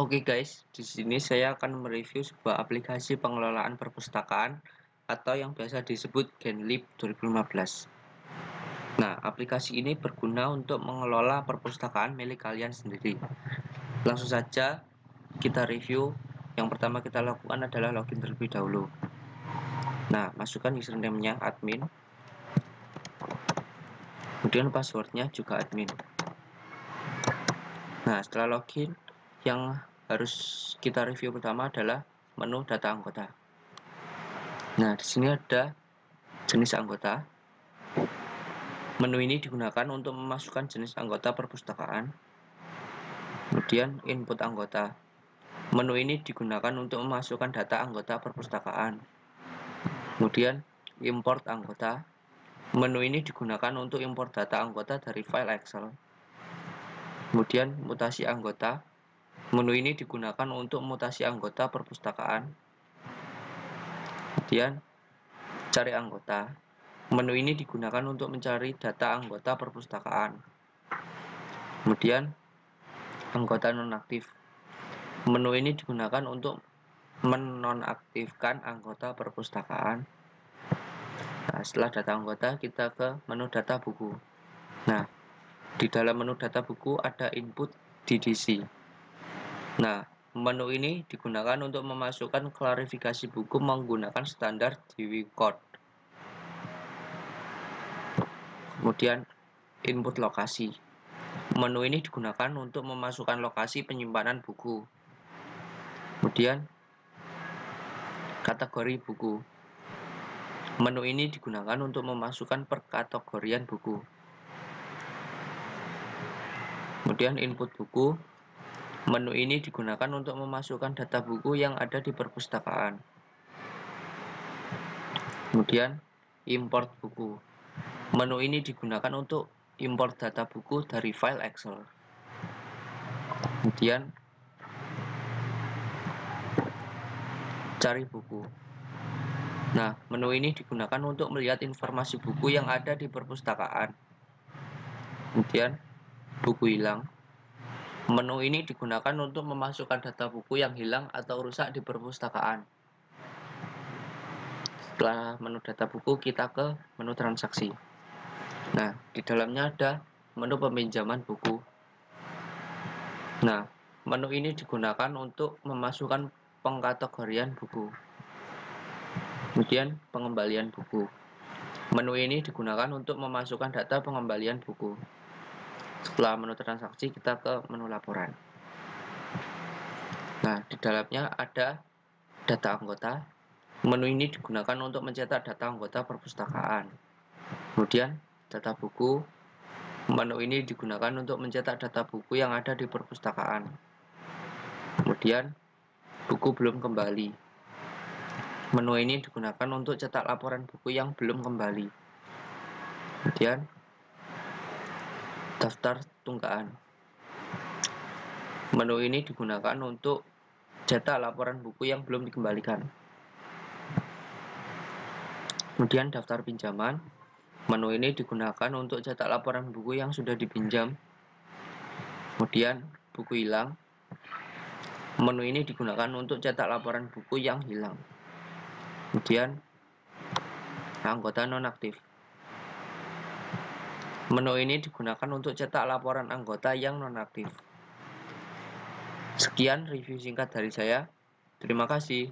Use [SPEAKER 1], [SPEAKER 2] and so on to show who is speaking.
[SPEAKER 1] Oke guys, di sini saya akan mereview sebuah aplikasi pengelolaan perpustakaan atau yang biasa disebut Genlib 2015. Nah, aplikasi ini berguna untuk mengelola perpustakaan milik kalian sendiri. Langsung saja kita review. Yang pertama kita lakukan adalah login terlebih dahulu. Nah, masukkan username-nya admin. Kemudian passwordnya juga admin. Nah, setelah login, yang harus kita review pertama adalah menu data anggota. Nah, di sini ada jenis anggota. Menu ini digunakan untuk memasukkan jenis anggota perpustakaan. Kemudian input anggota. Menu ini digunakan untuk memasukkan data anggota perpustakaan. Kemudian import anggota. Menu ini digunakan untuk import data anggota dari file Excel. Kemudian mutasi anggota. Menu ini digunakan untuk mutasi anggota perpustakaan. Kemudian cari anggota. Menu ini digunakan untuk mencari data anggota perpustakaan. Kemudian anggota nonaktif. Menu ini digunakan untuk menonaktifkan anggota perpustakaan. Nah, setelah data anggota kita ke menu data buku. Nah, di dalam menu data buku ada input DDC. Nah, menu ini digunakan untuk memasukkan klarifikasi buku menggunakan standar DWI Code. Kemudian input lokasi. Menu ini digunakan untuk memasukkan lokasi penyimpanan buku. Kemudian kategori buku. Menu ini digunakan untuk memasukkan perkategorian buku. Kemudian input buku. Menu ini digunakan untuk memasukkan data buku yang ada di perpustakaan. Kemudian import buku. Menu ini digunakan untuk import data buku dari file Excel. Kemudian cari buku. Nah, menu ini digunakan untuk melihat informasi buku yang ada di perpustakaan. Kemudian buku hilang. Menu ini digunakan untuk memasukkan data buku yang hilang atau rusak di perpustakaan. Setelah menu data buku, kita ke menu transaksi. Nah, di dalamnya ada menu peminjaman buku. Nah, menu ini digunakan untuk memasukkan pengkategorian buku. Kemudian pengembalian buku. Menu ini digunakan untuk memasukkan data pengembalian buku. Setelah menu transaksi, kita ke menu laporan. Nah, di dalamnya ada data anggota. Menu ini digunakan untuk mencetak data anggota perpustakaan. Kemudian data buku. Menu ini digunakan untuk mencetak data buku yang ada di perpustakaan. Kemudian buku belum kembali. Menu ini digunakan untuk cetak laporan buku yang belum kembali. Kemudian daftar tunggaan. Menu ini digunakan untuk cetak laporan buku yang belum dikembalikan. Kemudian daftar pinjaman. Menu ini digunakan untuk cetak laporan buku yang sudah dipinjam. Kemudian buku hilang. Menu ini digunakan untuk cetak laporan buku yang hilang. Kemudian anggota nonaktif. Menu ini digunakan untuk cetak laporan anggota yang nonaktif. Sekian review singkat dari saya. Terima kasih.